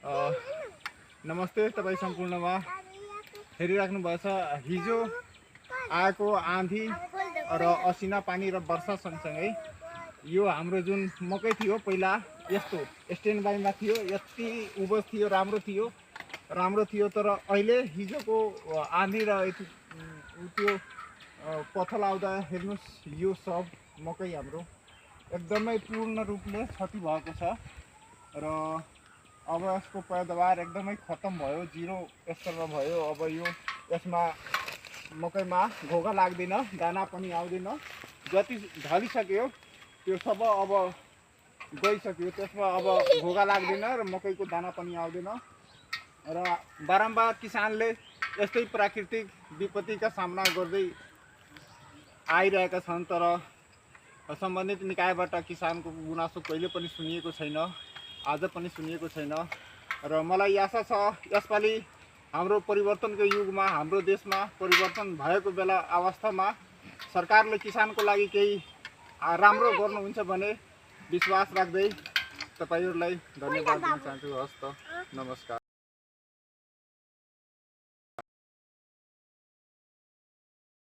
नमस्ते तपाईँ सम्पूर्णमा हेरिराख्नु भएछ। हिजो आएको आँधी र असिना पानी र वर्षा सँगसँगै यो हाम्रो जुन मकै थियो पहिला यस्तो स्ट्यान्ड बाईमा थियो, यति उबस थियो, राम्रो थियो। तर अहिले हिजोको आँधी र त्यो पथल आउँदा हेर्नुहोस्, यो सब मकै हाम्रो एकदमै पूर्ण रूपले क्षति भएको छ र अब यसको पैदावार एकदमै खत्म भयो, जिरो स्तरमा भयो। अब यो यसमा मकैमा घोगा लाग्दैन, दाना पनि आउँदैन। जति ढलिसक्यो त्यो सब अब गइसक्यो, त्यसमा अब घोगा लाग्दैन र मकैको दाना पनि आउँदैन। र बारम्बार किसानले यस्तै प्राकृतिक विपत्तिका सामना गर्दै आइरहेका छन्, तर सम्बन्धित निकायबाट किसानको गुनासो कहिले पनि सुनिएको छैन, आज पनि सुनिएको छैन। र मलाई आशा छ यसपालि हाम्रो परिवर्तनको युगमा, हाम्रो देशमा परिवर्तन भएको बेला अवस्थामा सरकारले किसानको लागि केही राम्रो गर्नुहुन्छ भने विश्वास राख्दै तपाईहरुलाई धन्यवाद दिन चाहन्छु। हस्त, नमस्कार।